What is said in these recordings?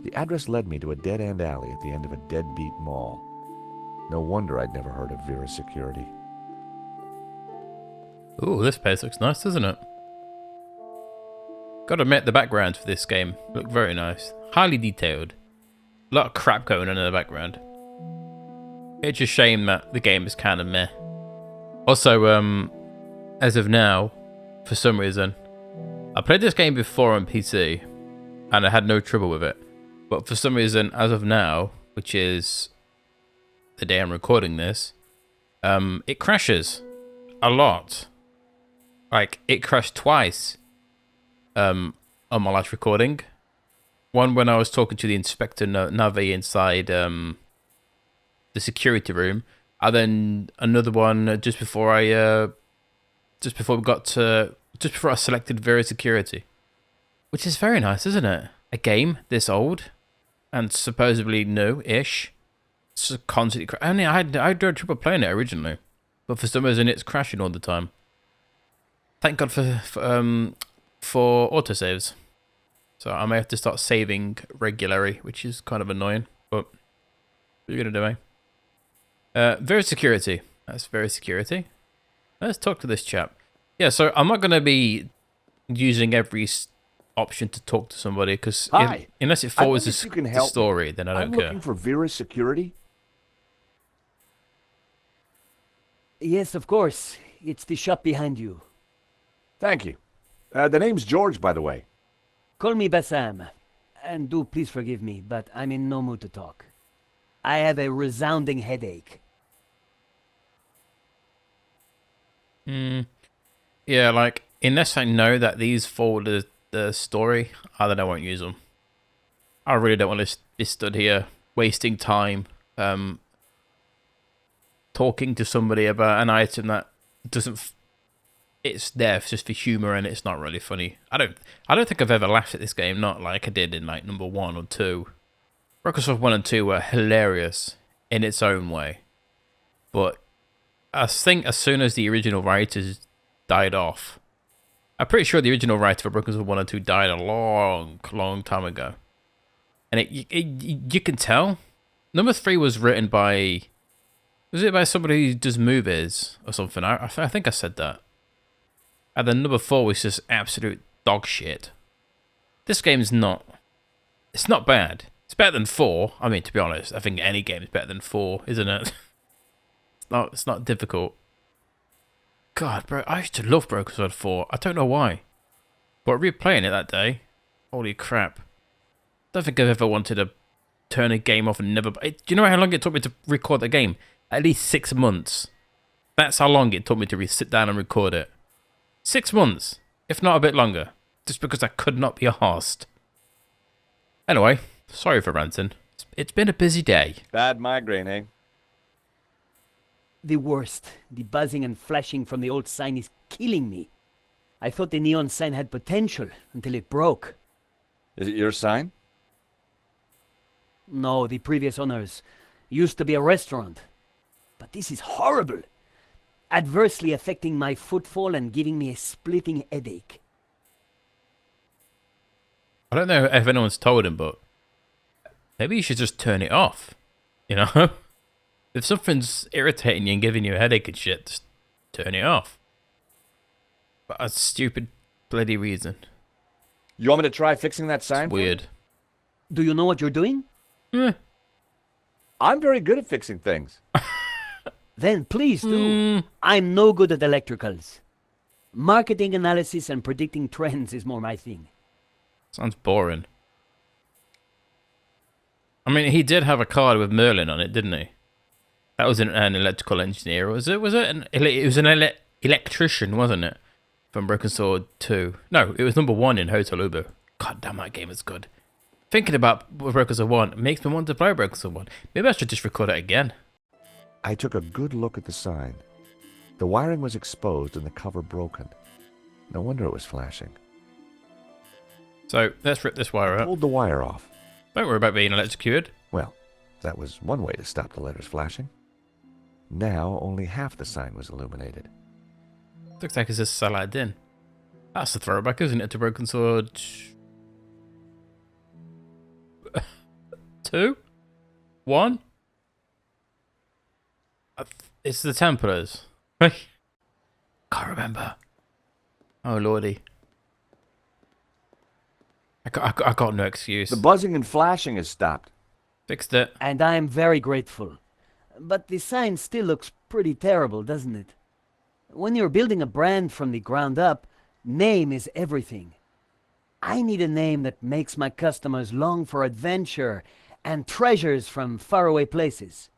The address led me to a dead-end alley at the end of a deadbeat mall. No wonder I'd never heard of Vera Security. Ooh, this place looks nice, doesn't it? Gotta admit, the backgrounds for this game look very nice. Highly detailed. A lot of crap going on in the background. It's a shame that the game is kind of meh. Also, as of now, for some reason, I played this game before on PC, and I had no trouble with it. But for some reason, as of now, which is the day I'm recording this, it crashes a lot. Like, it crashed twice on my last recording. One when I was talking to the Inspector Navi inside the security room, and then another one just before I selected Vera Security, which is very nice, isn't it? A game this old and supposedly new-ish, constantly. I mean, I had trouble playing it originally, but for some reason it's crashing all the time. Thank God for autosaves. So I may have to start saving regularly, which is kind of annoying, but what are you gonna do, eh? Vera Security. That's Vera Security. Let's talk to this chap. Yeah, so I'm not gonna be using every option to talk to somebody because unless it forwards the story, then I don't care. I'm looking for Vera Security. Yes, of course. It's the shop behind you. Thank you. The name's George, by the way. Call me Bassam. And do please forgive me, but I'm in no mood to talk. I have a resounding headache. Yeah, like, unless I know that these forward the story, then I won't use them. I really don't want to be stood here wasting time talking to somebody about an item that doesn't... It's there just for humor and it's not really funny. I don't think I've ever laughed at this game, not like I did in like number 1 or 2. Microsoft 1 and 2 were hilarious in its own way. But I think as soon as the original writers died off, I'm pretty sure the original writer for Broken Sword 1 and 2 died a long time ago. And you can tell. Number 3 was written by... Was it by somebody who does movies or something? I think I said that. And then number 4 was just absolute dog shit. This game's not... It's not bad. It's better than 4. I mean, to be honest, I think any game is better than 4, isn't it? It's not difficult. God, bro, I used to love Broken Sword 4. I don't know why. But replaying it that day, holy crap. Don't think I've ever wanted to turn a game off and never... Do you know how long it took me to record the game? At least 6 months. That's how long it took me to sit down and record it. 6 months, if not a bit longer. Just because I could not be arsed. Anyway, sorry for ranting. It's been a busy day. Bad migraine, eh? The worst. The buzzing and flashing from the old sign is killing me. I thought the neon sign had potential until it broke. Is it your sign? No, the previous owners used to be a restaurant. But this is horrible. Adversely affecting my footfall and giving me a splitting headache. I don't know if anyone's told him, but maybe you should just turn it off. You know? If something's irritating you and giving you a headache and shit, just turn it off. But a stupid bloody reason. You want me to try fixing that sign? It's weird. Do you know what you're doing? Eh. I'm very good at fixing things. Then please do. I'm no good at electricals. Marketing analysis and predicting trends is more my thing. Sounds boring. I mean, he did have a card with Merlin on it, didn't he? That was an electrical engineer, was it? It was an electrician, wasn't it? From Broken Sword 2. No, it was number 1 in 𝘱𝘍𝘐. God damn, that game is good. Thinking about Broken Sword 1 makes me want to play Broken Sword 1. Maybe I should just record it again. I took a good look at the sign. The wiring was exposed and the cover broken. No wonder it was flashing. So, let's rip this wire up. Pulled the wire off. Don't worry about being electrocuted. Well, that was one way to stop the letters flashing. Now, only half the sign was illuminated. Looks like it's just Saladin. That's a throwback, isn't it, to Broken Sword? 2? 1? It's the Templars. Can't remember. Oh, lordy. I got no excuse. The buzzing and flashing has stopped. Fixed it. And I am very grateful. But the sign still looks pretty terrible, doesn't it? When you're building a brand from the ground up, name is everything. I need a name that makes my customers long for adventure and treasures from faraway places.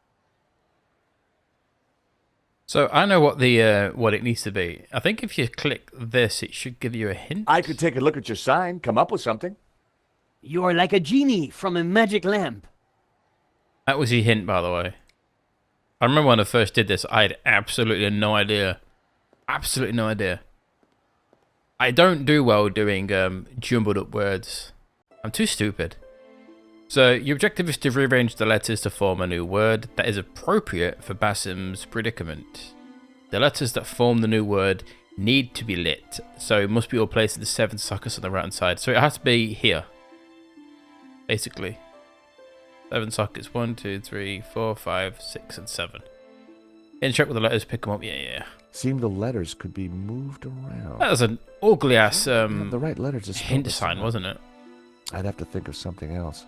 So I know what the what it needs to be. I think if you click this, it should give you a hint. I could take a look at your sign, come up with something. You are like a genie from a magic lamp. That was your hint, by the way. I remember when I first did this, I had absolutely no idea. Absolutely no idea. I don't do well doing jumbled up words. I'm too stupid. So your objective is to rearrange the letters to form a new word that is appropriate for 𝘨𝘮𝘮𝘮's predicament. The letters that form the new word need to be lit, so it must be all placed in the 7 sockets on the right hand side. So it has to be here, basically. 7 sockets, 1, 2, 3, 4, 5, 6, and 7. Interact with the letters, pick them up, yeah. Seemed the letters could be moved around. That was an ugly ass The right letters to spell hint this sign, out. wasn't it? I'd have to think of something else.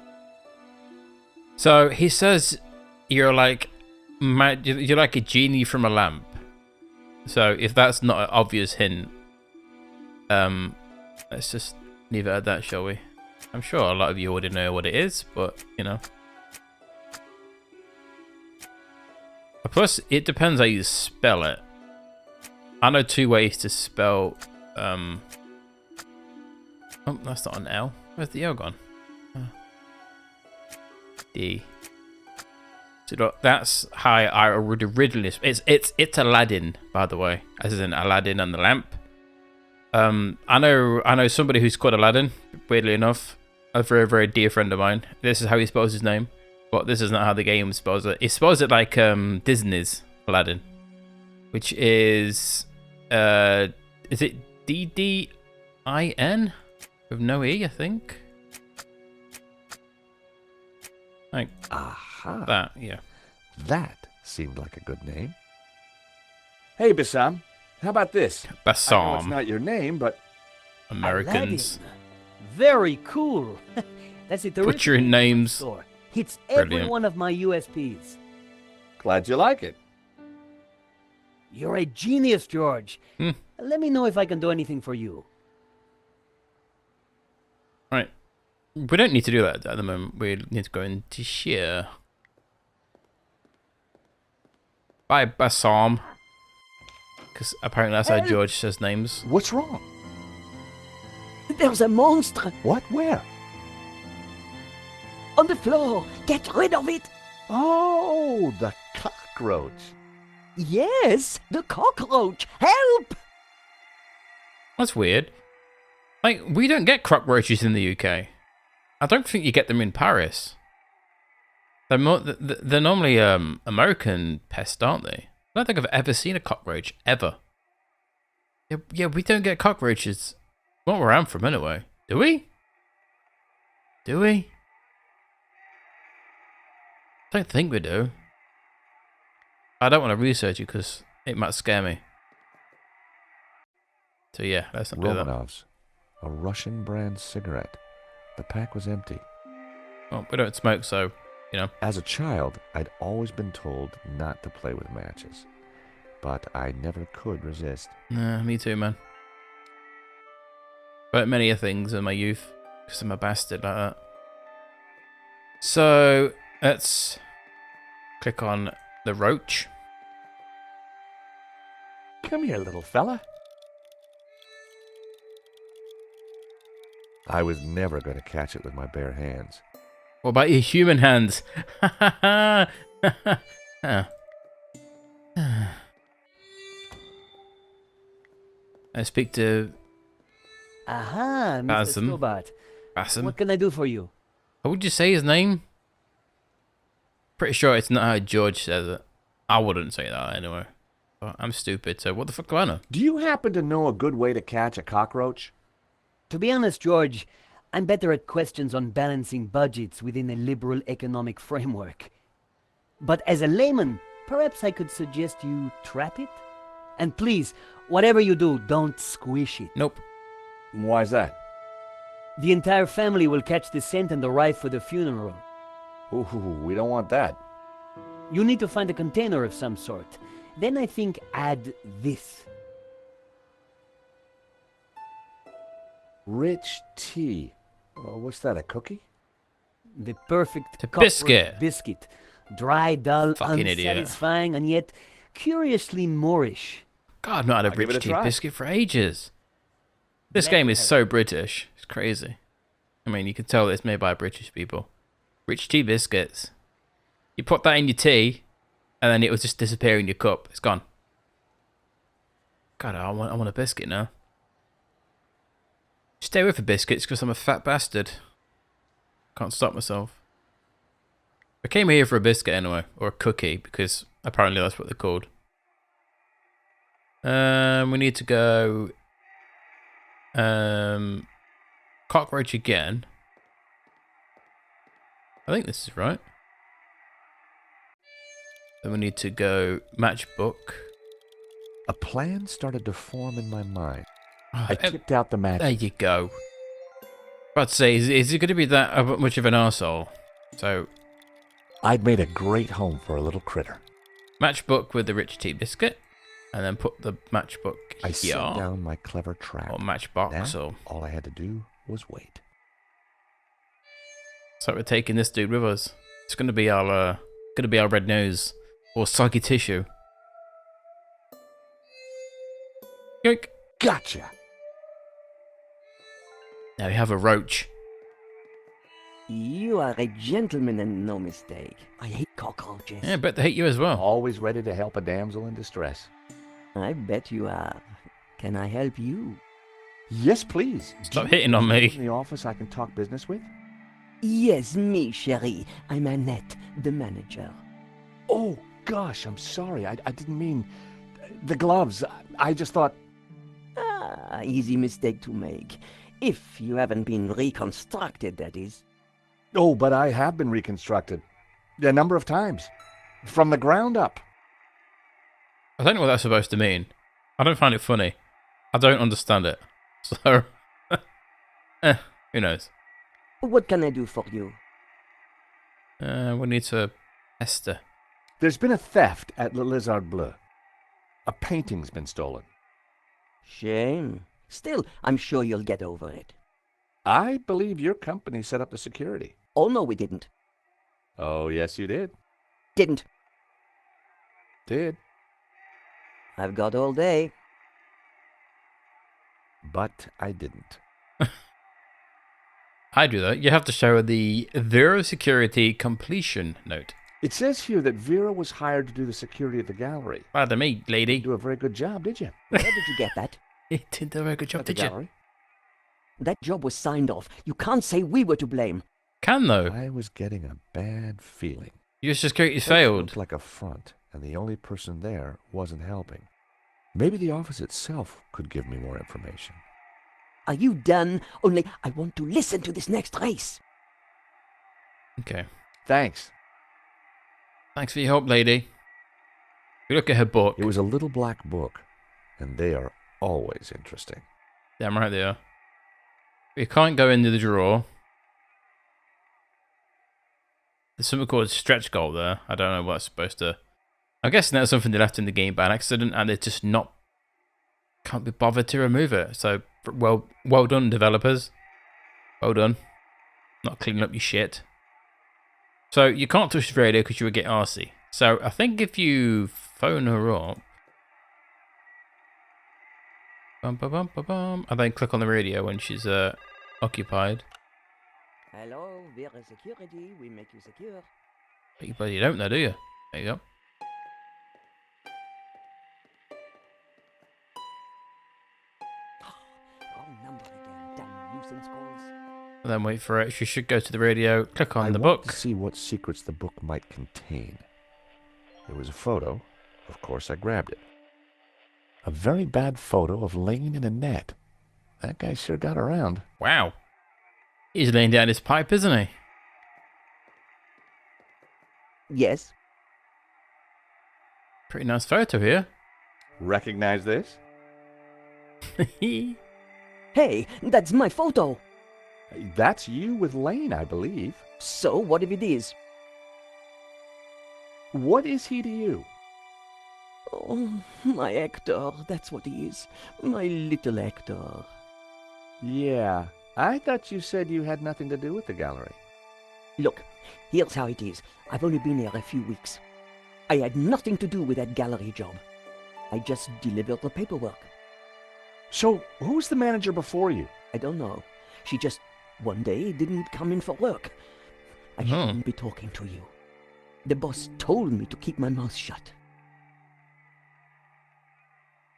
So he says you're like a genie from a lamp. So if that's not an obvious hint, let's just leave it at that, shall we? I'm sure a lot of you already know what it is, but you know. Plus, it depends how you spell it. I know 2 ways to spell. Oh, that's not an L. Where's the L gone? D. So look, that's how I would originally. It's Aladdin, by the way, as in Aladdin and the lamp. I know somebody who's called Aladdin. Weirdly enough, a very very dear friend of mine. This is how he spells his name, but this is not how the game spells it. It spells it like Disney's Aladdin, which is it DDIN with no E, I think. Like Aha. that, yeah. That seemed like a good name. Hey, 𝘨𝘮𝘮, how about this? I know it's 𝘨𝘮𝘮. not your name, but Americans. Aladdin. Very cool. That's it. Butchering names. It's every Brilliant. one of my USPs. glad you like it. You're a genius, George. Let me know if I can do anything for you. Right. We don't need to do that at the moment. We need to go into share. Bye, 𝘨𝘮𝘮𝘮. Because apparently that's how George says names. What's wrong? There's a monster What? Where? on the floor. Get rid of it. Oh, the cockroach. Yes, the cockroach. Help! That's weird. Like, we don't get cockroaches in the UK. I don't think you get them in Paris. They're normally American pests, aren't they? I don't think I've ever seen a cockroach, ever. Yeah, we don't get cockroaches. Not where I'm from, anyway. Do we? Do we? I don't think we do. I don't want to research it because it might scare me. So yeah, let's not do that. Romanov's, a Russian brand cigarette. The pack was empty. Well, we don't smoke, so, you know. As a child, I'd always been told not to play with matches, but I never could resist. Nah, me too, man. But many things in my youth, because I'm a bastard like that. So, let's click on the roach. Come here, little fella. I was never going to catch it with my bare hands. What about your human hands? I speak to Aha, Mr. 𝘨𝘮𝘮𝘮. Stobart. 𝘨𝘮𝘮. What can I do for you? How would you say his name? Pretty sure it's not how George says it. I wouldn't say that anyway. But I'm stupid, so what the fuck do I know? Do you happen to know a good way to catch a cockroach? To be honest, George, I'm better at questions on balancing budgets within a liberal economic framework. But as a layman, perhaps I could suggest you trap it? And please, whatever you do, don't squish it. Nope. Why's that? The entire family will catch the scent and arrive for the funeral. Ooh, we don't want that. You need to find a container of some sort. Then I think add this. Rich tea. What's that, a cookie? The perfect It's a cockroach biscuit. biscuit. Dry, dull, Fucking idiot. unsatisfying, and yet curiously Moorish. God, I've not had a I'll give it rich a tea try. biscuit for ages. This Let game me is have so British. It's crazy. I mean, you can tell it's made by British people. Rich tea biscuits. You put that in your tea, and then it will just disappear in your cup. It's gone. God, I want a biscuit now. Stay away from biscuits because I'm a fat bastard. Can't stop myself. I came here for a biscuit anyway, or a cookie, because apparently that's what they're called. We need to go Cockroach again. I think this is right. Then we need to go Matchbook. A plan started to form in my mind. Oh, I tipped out the match. there you go. About to say, is it going to be that much of an arsehole? So, I'd made a great home for a little critter. Matchbook with the rich tea biscuit. And then put the matchbook I here. set down my clever trap. Or matchbox. Now, Or all I had to do was wait. so we're taking this dude with us. It's gonna be our red nose or soggy tissue. Yoink. Gotcha! Now we have a roach. You are a gentleman and no mistake. I hate cockroaches. Yeah, I bet they hate you as well. Always ready to help a damsel in distress. I bet you are. Can I help you? Yes, please. Stop Do you hitting on have me. someone in the office I can talk business with? Yes, me, chérie. I'm Annette, the manager. Oh, gosh, I'm sorry. I didn't mean... The gloves. I just thought... Ah, easy mistake to make. If you haven't been reconstructed, that is. Oh, but I have been reconstructed. A number of times. From the ground up. I don't know what that's supposed to mean. I don't find it funny. I don't understand it. So, who knows? What can I do for you? We need to Esther. There's been a theft at Le Lizard Bleu. A painting's been stolen. Shame. Still, I'm sure you'll get over it. I believe your company set up the security. Oh, no, we didn't. Oh, yes, you did. Didn't. Did. I've got all day. But I didn't. I do that. You have to show the Vera Security completion note. It says here that Vera was hired to do the security at the gallery. Pardon me, lady. You do a very good job, did you? Where did you get that? You did a very good job, At the did you? gallery? That job was signed off. You can't say we were to blame. Can though. I was getting a bad feeling. Your security It failed. looked like a front, and the only person there wasn't helping. Maybe the office itself could give me more information. Are you done? Only I want to listen to this next race. Okay. Thanks. Thanks for your help, lady. We look at her book. It was a little black book, and they are always interesting. Damn right they are. We can't go into the drawer. There's something called stretch goal there. I don't know what it's supposed to... I'm guessing that's something they left in the game by an accident and it's just not... Can't be bothered to remove it. So, well done, developers. Well done. Not cleaning up your shit. So, you can't touch the radio because you would get arsey. So, I think if you phone her up... Bum, bum, bum, bum, bum, and then click on the radio when she's occupied. Hello, Vera Security. We make you secure. But you don't know, do you? There you go. Wrong number again. Damn nuisance calls. And then wait for it. She should go to the radio, click on I the wanted book. to see what secrets the book might contain. There was a photo. Of course, I grabbed it. A very bad photo of Lane in a net. That guy sure got around. Wow. He's laying down his pipe, isn't he? Yes. Pretty nice photo here. Recognize this? Hey, that's my photo. That's you with Lane, I believe. So, what if it is? What is he to you? Oh, my Hector, that's what he is. My little Hector. Yeah, I thought you said you had nothing to do with the gallery. Look, here's how it is. I've only been here a few weeks. I had nothing to do with that gallery job. I just delivered the paperwork. So, who's the manager before you? I don't know. She just, one day, didn't come in for work. I shouldn't be talking to you. The boss told me to keep my mouth shut.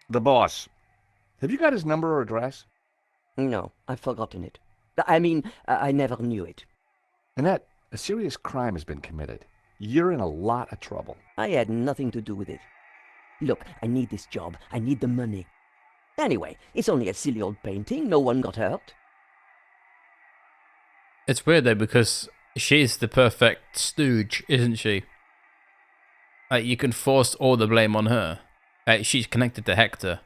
The boss. Have you got his number or address? No, I've forgotten it. I mean, I never knew it. Annette, a serious crime has been committed. You're in a lot of trouble. I had nothing to do with it. Look, I need this job. I need the money. Anyway, it's only a silly old painting. No one got hurt. It's weird though, because she's the perfect stooge, isn't she? Like, you can force all the blame on her. She's connected to Hector,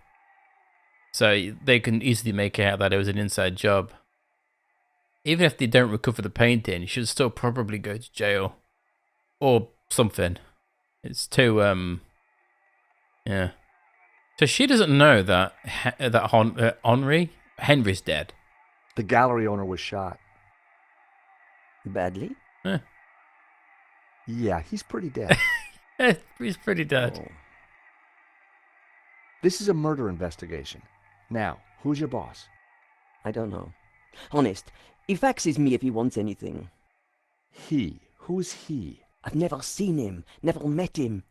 so they can easily make out that it was an inside job. Even if they don't recover the painting, you should still probably go to jail or something. It's too yeah. So she doesn't know that Henri's dead. The gallery owner was shot. Badly? Yeah, he's pretty dead. He's pretty dead. Oh. This is a murder investigation. Now, who's your boss? I don't know. Honest, he faxes me if he wants anything. He. Who's he? I've never seen him, never met him.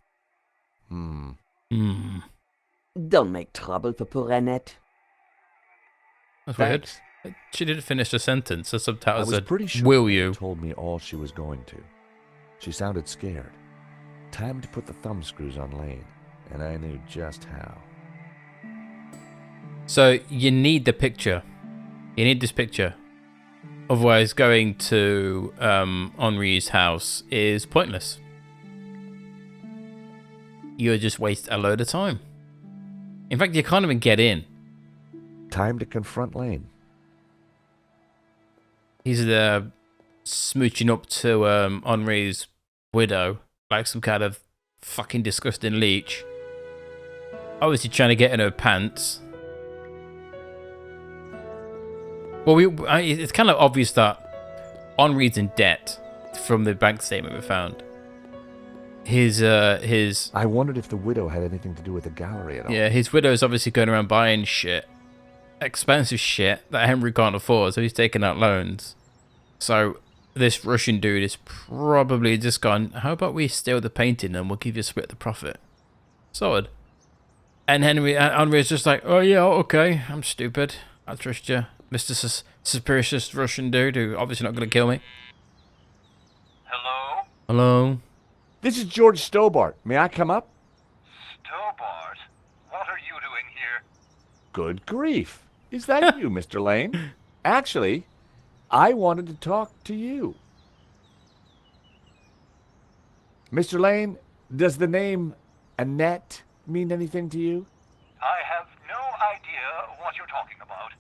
Don't make trouble for poor Annette. That's Thanks. weird. She didn't finish the sentence. The subtitle I was said, pretty sure "Will she you?" told me all she was going to. She sounded scared. Time to put the thumb screws on Lane, and I knew just how. So you need the picture. You need this picture. Otherwise, going to Henri's house is pointless. You'll just waste a load of time. In fact, you can't even get in. Time to confront Lane. He's there smooching up to Henri's widow like some kind of fucking disgusting leech. Obviously trying to get in her pants. Well, it's kind of obvious that Henri's in debt from the bank statement we found. His I wondered if the widow had anything to do with the gallery at all. yeah, his widow's obviously going around buying shit, expensive shit that Henri can't afford, so he's taking out loans. So this Russian dude is probably just gone, how about we steal the painting and we'll give you a split of the profit? Sorted. And Henri is just like, oh yeah, okay, I'm stupid. I trust you, Mr. Suspicious Russian dude who obviously not going to kill me. Hello? Hello? This is George Stobart. May I come up? Stobart? What are you doing here? Good grief. Is that you, Mr. Lane? Actually, I wanted to talk to you. Mr. Lane, does the name Annette mean anything to you? I have no idea what you're talking about.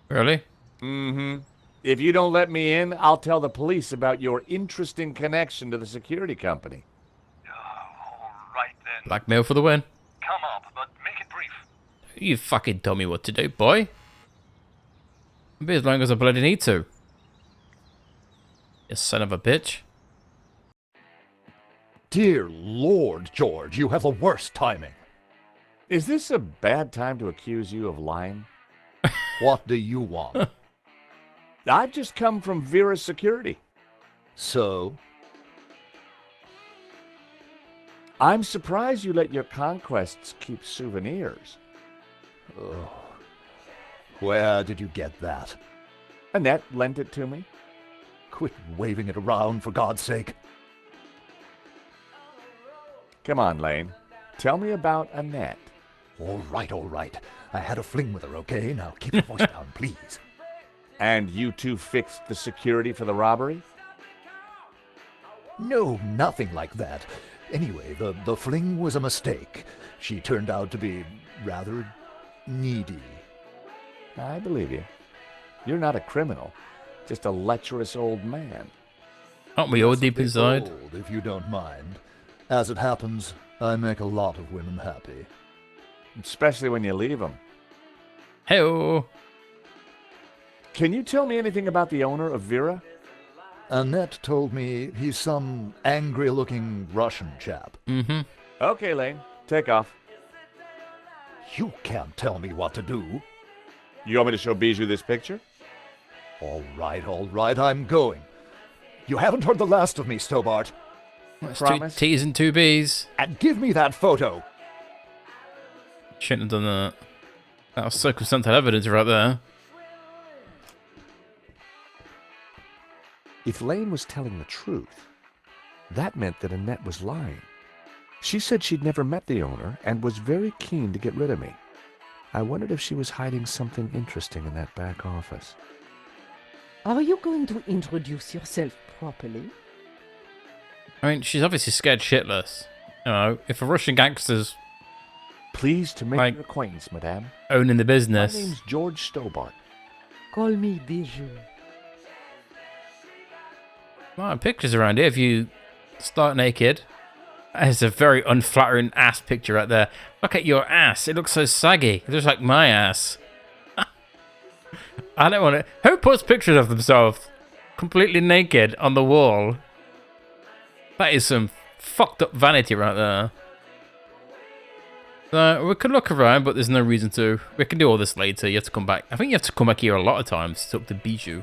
Really? Mm-hmm. If you don't let me in, I'll tell the police about your interesting connection to the security company. All right then. Blackmail for the win. Come up, but make it brief. You fucking tell me what to do, boy. I'll be as long as I bloody need to. You son of a bitch. Dear Lord, George, you have the worst timing. Is this a bad time to accuse you of lying? What do you want? I've just come from Vera Security. So? I'm surprised you let your conquests keep souvenirs. Oh. Where did you get that? Annette lent it to me. Quit waving it around, for God's sake. Come on, Lane. Tell me about Annette. All right, all right. I had a fling with her, okay? Now keep your voice down, please. And you two fixed the security for the robbery? No, nothing like that. Anyway, the fling was a mistake. She turned out to be rather needy. I believe you. You're not a criminal, just a lecherous old man. Aren't we all deep Bit inside? old, if you don't mind. As it happens, I make a lot of women happy. Especially when you leave them. Hey-oh. Can you tell me anything about the owner of Vera? Annette told me he's some angry-looking Russian chap. Mm-hmm. Okay, Lane. Take off. You can't tell me what to do. You want me to show Bijou this picture? All right, I'm going. You haven't heard the last of me, 𝘨𝘮𝘮𝘮. That's Promise? 2 T's and 2 B's. And give me that photo. Shouldn't have done that. That was circumstantial evidence right there. If Lane was telling the truth, that meant that Annette was lying. She said she'd never met the owner and was very keen to get rid of me. I wondered if she was hiding something interesting in that back office. Are you going to introduce yourself properly? I mean, she's obviously scared shitless. You know, if a Russian gangster's Pleased to make Like- your acquaintance, madame. owning the My business, name's George 𝘨𝘮𝘮𝘮. Call me Bijou. well, pictures around here. If you start naked, there's a very unflattering ass picture right there. Look at your ass. It looks so saggy. It looks like my ass. I don't want to. Who puts pictures of themselves completely naked on the wall? That is some fucked up vanity right there. We could look around, but there's no reason to. We can do all this later. You have to come back. I think you have to come back here a lot of times to talk to Bijou.